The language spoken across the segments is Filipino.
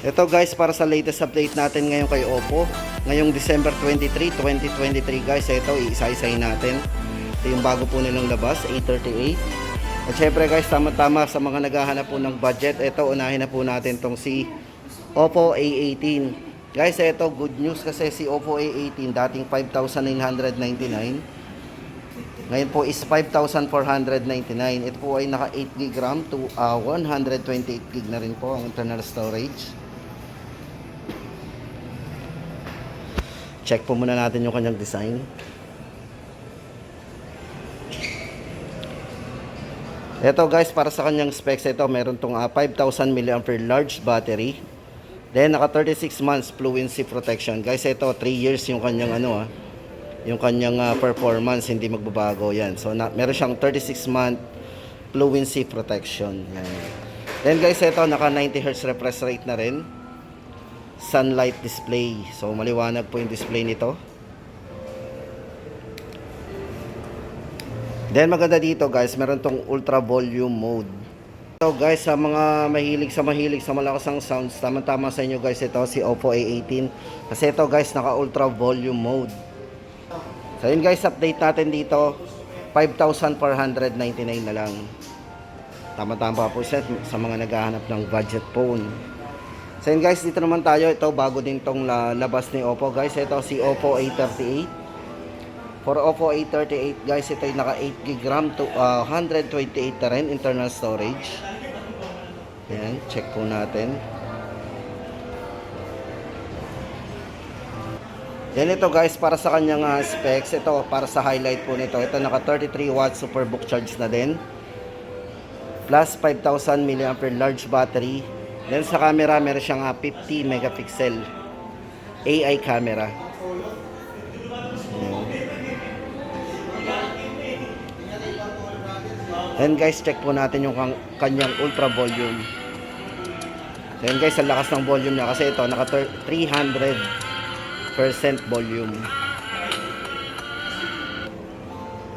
Ito guys, para sa latest update natin ngayon kay Oppo. Ngayong December 23, 2023 guys, ito iisa-isahin natin. Ito yung bago po nilang labas, A38. At syempre guys, tama-tama sa mga naghahanap po ng budget. Ito, unahin na po natin tong si Oppo A18. Guys, ito good news kasi si Oppo A18 dating 5,999. Ngayon po is 5,499. Ito po ay naka 8GB RAM to 128GB na rin po ang internal storage. Check po muna natin yung kanyang design. Ito guys, para sa kanyang specs, ito meron tong 5,000 mAh large battery. Then naka 36 months fluency protection. Guys, ito 3 years yung kanyang yung kanyang performance, hindi magbabago yan. So meron siyang 36 month fluency protection. Yan. Then guys, ito naka 90Hz refresh rate na rin. Sunlight display. So maliwanag po yung display nito. Then maganda dito guys, meron tong ultra volume mode. So guys, sa mga mahilig sa malakasang sounds, tama-tama sa inyo guys ito si Oppo A18. Kasi ito guys, naka ultra volume mode. So yun guys, update natin dito, 5,499 na lang. Tama-tama po sa mga naghahanap ng budget phone. So yun guys, dito naman tayo. Ito bago din tong labas ni Oppo guys. Ito si Oppo A38. For Oppo A38 guys, ito ay naka 8GB RAM to 128 na rin internal storage. Ayan, check po natin. Yan ito guys, para sa kanyang specs. Ito para sa highlight po nito. Ito naka 33 watts superbook charge na din. Plus 5,000 mAh large battery. Then sa camera, meron siyang 50 megapixel AI camera. Then guys, check po natin yung kanyang ultra volume. Then guys, ang lakas ng volume niya kasi ito naka 300% volume.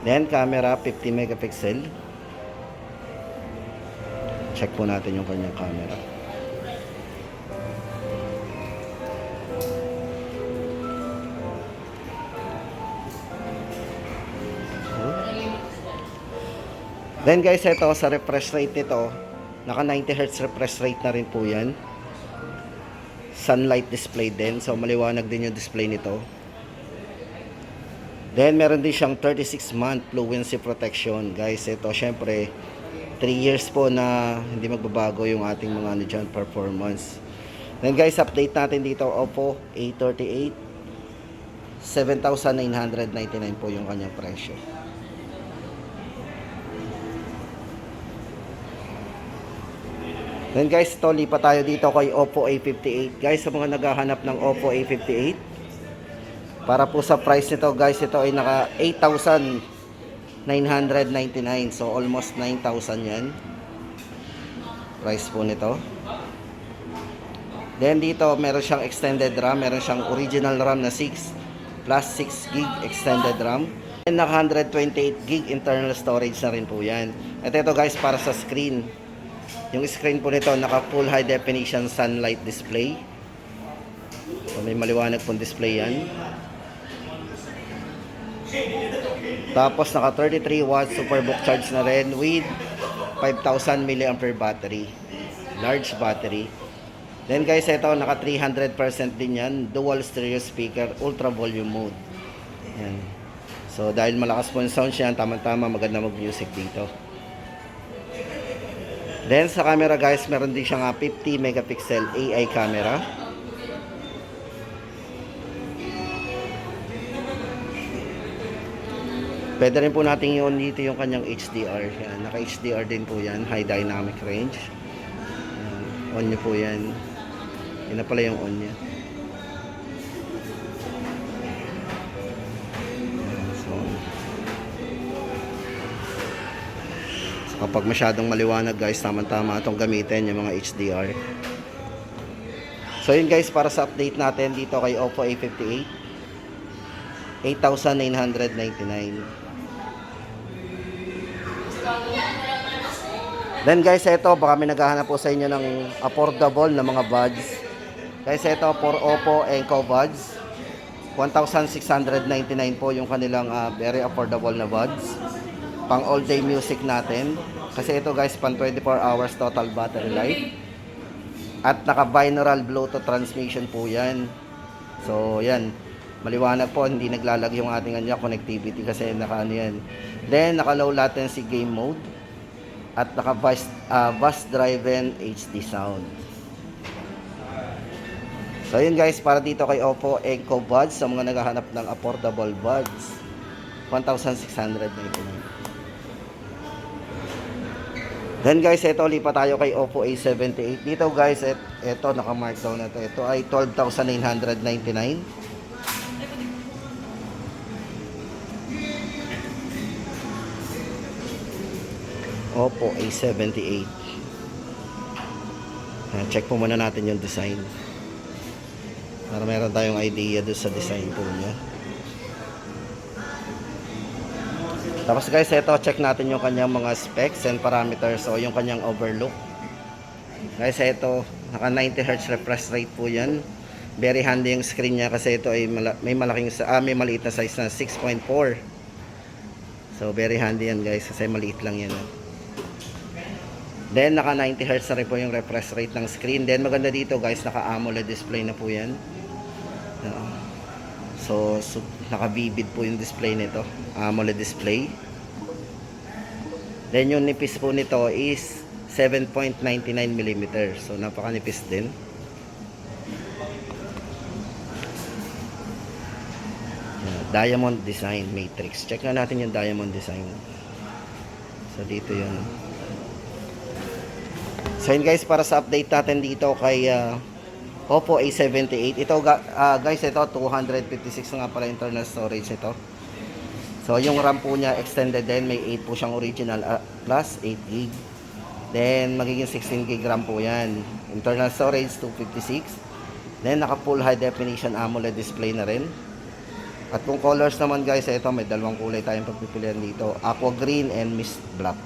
Then camera 50 megapixel. Check po natin yung kanyang camera. Then guys, ito sa refresh rate nito, naka 90Hz refresh rate na rin po yan. Sunlight display din, so maliwanag din yung display nito. Then meron din siyang 36 month fluency protection. Guys, ito syempre 3 years po na hindi magbabago yung ating mga dyan, performance. Then guys, update natin dito, Oppo A38, 7,999 po yung kanyang presyo. Then guys, ito lipat tayo dito kay Oppo A58. Guys, sa mga naghahanap ng Oppo A58, para po sa price nito guys, ito ay naka 8,999. So almost 9,000 yan. Price po nito. Then dito, meron siyang extended RAM. Meron siyang original RAM na 6 plus 6GB extended RAM. And naka 128GB internal storage na rin po yan. At ito guys, para sa screen. Yung screen po nito naka full high definition sunlight display. So may maliwanag pong display yan. Tapos naka 33 watts superbook charge na rin with 5,000 mAh battery. Large battery. Then guys, ito naka 300% din yan. Dual stereo speaker, ultra volume mode. Yan. So dahil malakas po yung sound yan, tama-tama maganda mag-music dito. Then sa camera guys, meron din siyang 50 megapixel AI camera. Pwede rin po natin i-on dito yung kanyang HDR. Yan, naka HDR din po yan, high dynamic range. Yan, on nyo po yan. Yun na pala yung on nya. Kapag masyadong maliwanag guys, tama-tama itong gamitin yung mga HDR. So yun guys, para sa update natin dito kay Oppo A58, 8,999. Then guys, ito baka may naghahanap po sa inyo ng affordable na mga buds. Guys, ito for Oppo Enco Buds. 1,699 po yung kanilang very affordable na buds. Pang all day music natin. Kasi ito guys, pang 24 hours total battery life. At naka binaural Bluetooth transmission po yan. So yan, maliwanag po, hindi naglalag yung ating connectivity kasi naka ano yan. Then naka low latency game mode. At naka bus driven HD sound. So yun guys, para dito kay Oppo Enco Buds sa mga naghahanap ng affordable buds. 1,699. Then guys, ito lipat tayo kay Oppo A78. Dito guys, ito naka-mark down na to. Ito ay 12,999. Oppo A78. Check po muna natin yung design. Para meron tayong idea doon sa design po niya. Tapos guys, ito check natin yung kanyang mga specs and parameters o yung kanyang overlook. Guys, ito naka 90 Hz refresh rate po yan. Very handy yung screen niya kasi ito ay may maliit na size na 6.4. So very handy yan guys kasi maliit lang yan. Then naka 90 Hz na rin po yung refresh rate ng screen. Then maganda dito guys, naka AMOLED display na po yan. So naka-vivid po yung display nito, AMOLED display. Then yung nipis po nito is 7.99mm. So napaka-nipis din. Diamond design matrix. Check na natin yung diamond design. So dito yun. So yun guys, para sa update natin dito kay Oppo A78. Ito guys, ito 256 nga pala internal storage ito. So yung RAM po niya extended din, may 8 po siyang original plus 8GB. Then magiging 16GB RAM po yan. Internal storage 256. Then naka full high definition AMOLED display na rin. At kung colors naman guys, ito may dalawang kulay tayong pagpipilian dito, aqua green and mist black.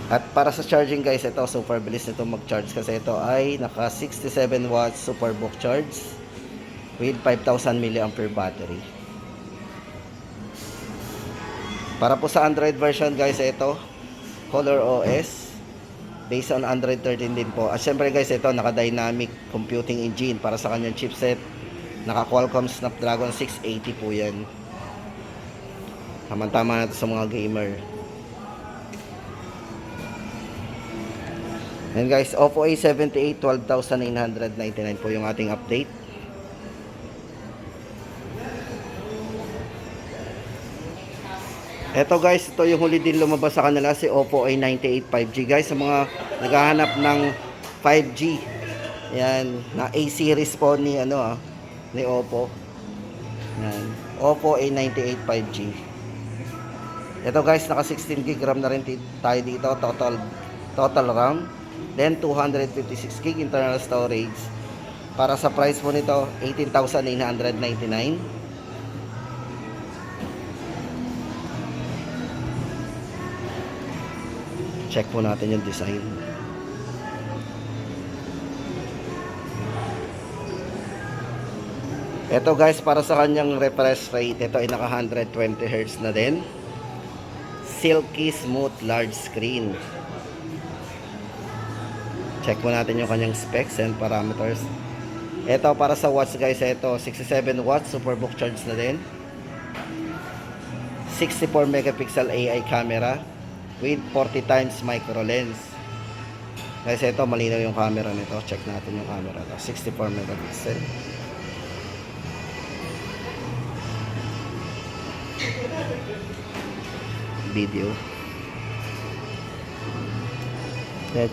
At para sa charging guys, ito super bilis nito mag-charge kasi ito ay naka 67 watts superbook charge with 5,000 mAh battery. Para po sa Android version guys, ito Color OS based on Android 13 din po. At syempre guys, ito naka dynamic computing engine para sa kanyang chipset. Naka Qualcomm Snapdragon 680 po yan. Tama-tama na ito sa mga gamer. And guys, Oppo A78 12,999 po yung ating update. Eto guys, ito yung huli din lumabas sa kanila, si Oppo A98 5G guys. Sa mga naghahanap ng 5G, yan, na A series po ni ni Oppo. Yan, Oppo A98 5G. Ito guys, naka 16GB RAM na rin tayo dito, total RAM. Then 256GB internal storage. Para sa price po nito, 18,999. Check po natin yung design. Ito guys, para sa kanyang refresh rate, ito ay naka 120 Hz na din. Silky smooth large screen. Check mo natin yung kanyang specs and parameters. Ito para sa watts guys, ito 67 watts superbook charge na din. 64 megapixel AI camera with 40 times micro lens. Guys, ito malinaw yung camera nito. Check natin yung camera nito. 64 megapixel. Video.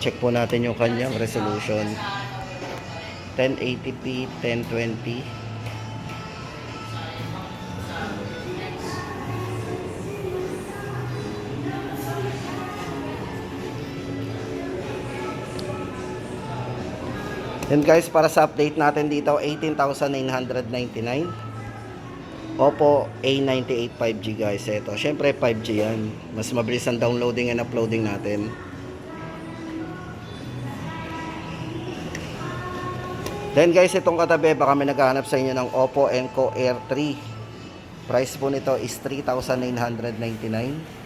Check po natin yung kanyang resolution. 1080p, 1020. Then guys, para sa update natin dito, 18,999. Oppo A98 5G guys. Ito, syempre 5G yan. Mas mabilis ang downloading and uploading natin. Then guys, itong katabi, baka may naghahanap sa inyo ng Oppo Enco Air 3. Price po nito is 3,999.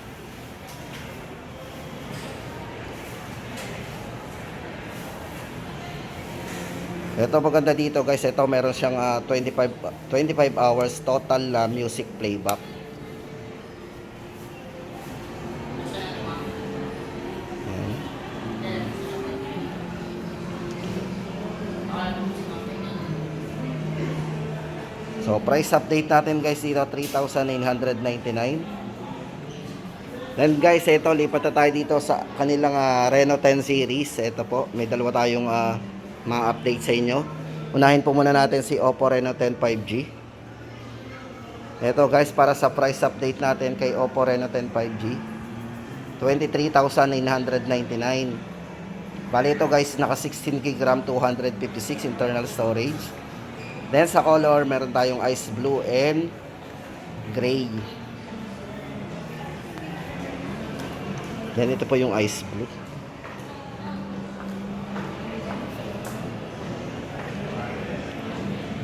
Ito maganda dito guys, ito meron siyang 25 hours total music playback. Ayan. So price update natin guys dito 3,999. Then guys, ito lipat na tayo dito sa kanilang Reno 10 series. Ito po, may dalawa tayong mga update sa inyo. Unahin po muna natin si Oppo Reno 10 5G. Ito guys, para sa price update natin kay Oppo Reno 10 5G, 23,999. Bali ito guys, naka 16GB RAM, 256 internal storage. Then sa color, meron tayong ice blue and gray. Then ito po yung ice blue.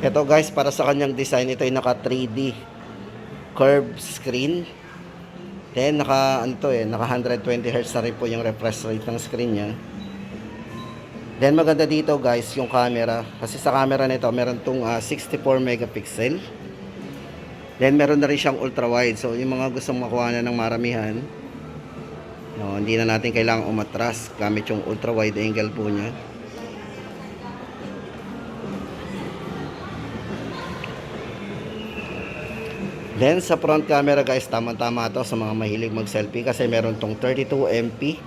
Ito guys, para sa kanyang design, ito ay naka 3D curved screen. Then naka 120Hz na rin po yung refresh rate ng screen niya. Then maganda dito guys yung camera, kasi sa camera nito meron tong 64 megapixel. Then meron na rin siyang ultra wide. So yung mga gustong makuha na ng maramihan, no, hindi na natin kailangang umatras gamit yung ultra wide angle po niya. Then sa front camera guys, tama-tama to sa mga mahilig mag-selfie, kasi meron tong 32MP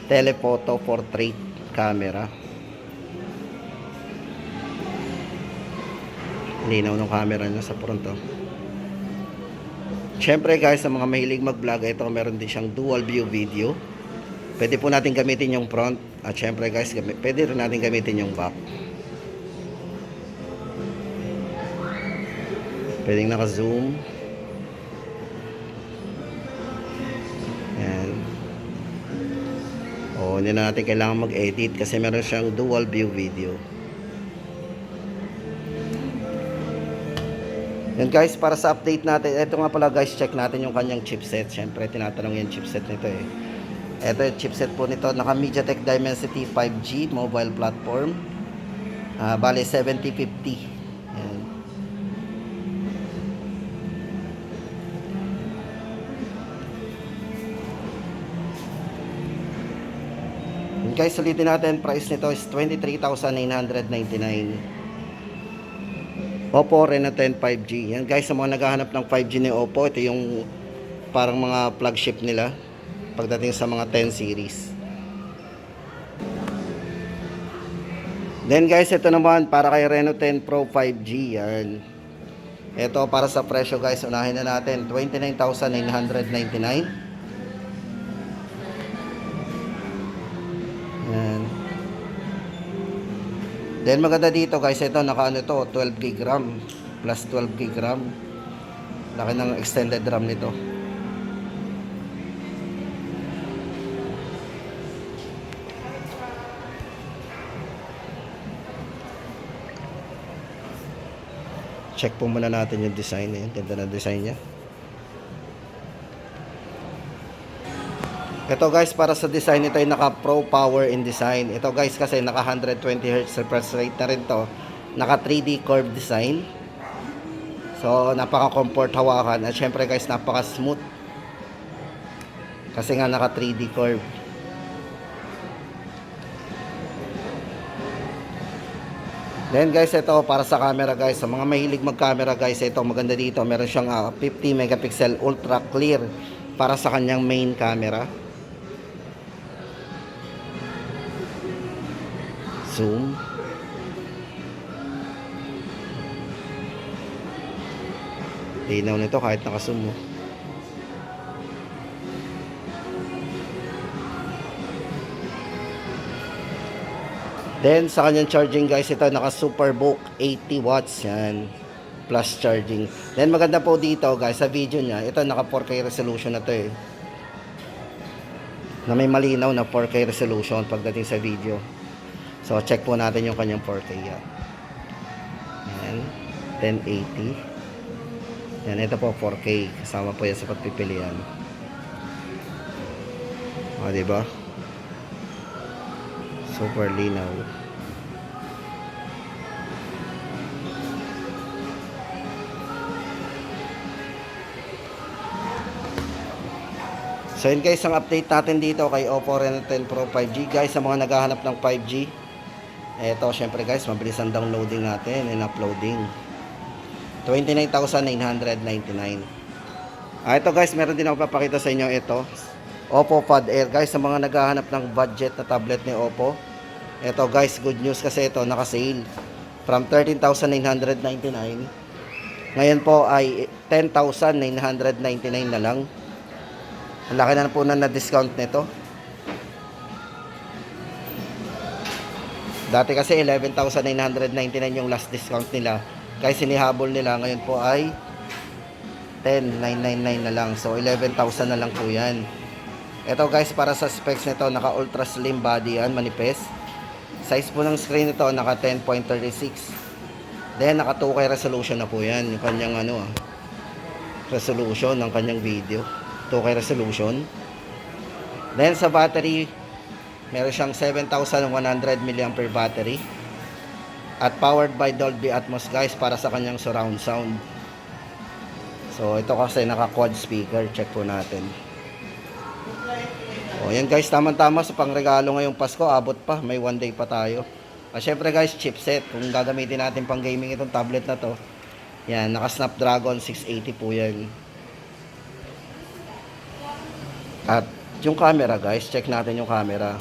telephoto portrait camera. Linaw ng camera niya sa front to. Syempre guys, sa mga mahilig mag-vlog, ito meron din siyang dual view video. Pwede po natin gamitin yung front, at syempre guys, pwede rin natin gamitin yung back. Pwedeng naka-zoom. Hindi na natin kailangan mag-edit kasi meron siyang dual view video. Yan guys, para sa update natin, ito nga pala guys, check natin yung kanyang chipset. Siyempre tinatanong yung chipset nito eh. Ito yung chipset po nito, naka MediaTek Dimensity 5G mobile platform. Bale 7050. Yan. Guys, ulitin natin, price nito is 23,999. Oppo Reno 10 5G. Yan guys, sa mga naghahanap ng 5G ni Oppo, ito yung parang mga flagship nila pagdating sa mga 10 series. Then guys, ito naman para kay Reno 10 Pro 5G. Yan. Ito para sa presyo guys, unahin na natin, 29,999. Then maganda dito guys, ito naka 12GB RAM plus 12GB RAM. Laki ng extended RAM nito. Check po muna natin yung design niya. Ganda na design niya. Ito guys, para sa design nito ay naka Pro Power in design. Ito guys kasi naka 120Hz refresh rate na rin to. Naka 3D curve design. So napaka comfort hawakan, at syempre guys napaka smooth. Kasi nga naka 3D curve. Then guys, ito para sa camera guys. Sa mga mahilig mag-camera guys, ito maganda dito. Meron siyang 50 megapixel ultra clear para sa kanyang main camera. Zoom. Linaw nito kahit naka-zoom mo. Then sa kanyang charging guys, ito naka Superbook 80 watts yan, plus charging. Then maganda po dito guys sa video niya, ito naka 4K resolution na to eh, na may malinaw na 4K resolution pagdating sa video. So check po natin yung kanyang 4K yan. Yan, 1080. Yan, ito po 4K. Kasama po yan sa pagpipilian. O, diba? Super linaw. So yun guys, ang update natin dito kay Oppo Reno 10 Pro 5G. Guys, sa mga naghahanap ng 5G, eto syempre guys, mabilis ang downloading natin and uploading. 29,999. Ito guys, meron din ako papakita sa inyo ito. Oppo Pad Air. Guys, sa mga naghahanap ng budget na tablet ni Oppo, ito guys, good news kasi ito naka-sale. From 13,999, ngayon po ay 10,999 na lang. Ang laki na po na discount nito. Dati kasi 11,999 yung last discount nila. Kaya sinihabol nila, ngayon po ay 10,999 na lang. So 11,000 na lang po yan. Ito guys, para sa specs nito, naka ultra slim body yan, manipis. Size po ng screen nito, naka 10.36. Then naka 2K resolution na po yan. Yung kanyang resolution ng kanyang video. 2K resolution. Then sa battery, meron siyang 7,100 mAh battery. At powered by Dolby Atmos guys, para sa kanyang surround sound. So ito kasi naka quad speaker. Check po natin. O yan guys, tamang-tama sa pangregalo ngayong Pasko. Abot pa, may 1 day pa tayo. Syempre guys, chipset. Kung gagamitin natin pang gaming itong tablet na to, yan, naka Snapdragon 680 po yan. At yung camera guys, check natin yung camera.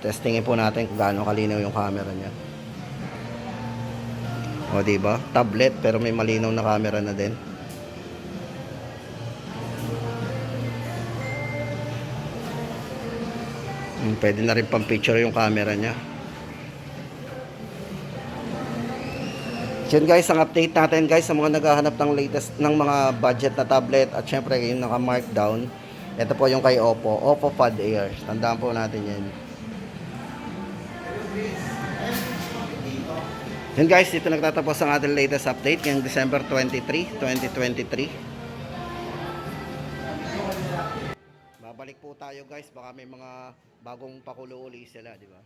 Testingin po natin kung gaano kalinaw yung camera niya. O diba? Tablet pero may malinaw na camera na din. Pwede na rin pang picture yung camera niya. So yun guys, ang update natin guys sa mga naghahanap ng latest ng mga budget na tablet at syempre yung naka markdown. Ito po yung kay Oppo, Oppo Pad Air. Tandaan po natin yan. Yun guys, dito nagtatapos ang ating latest update ngayong December 23, 2023. Babalik po tayo guys, baka may mga bagong pakulo uli sila, di ba?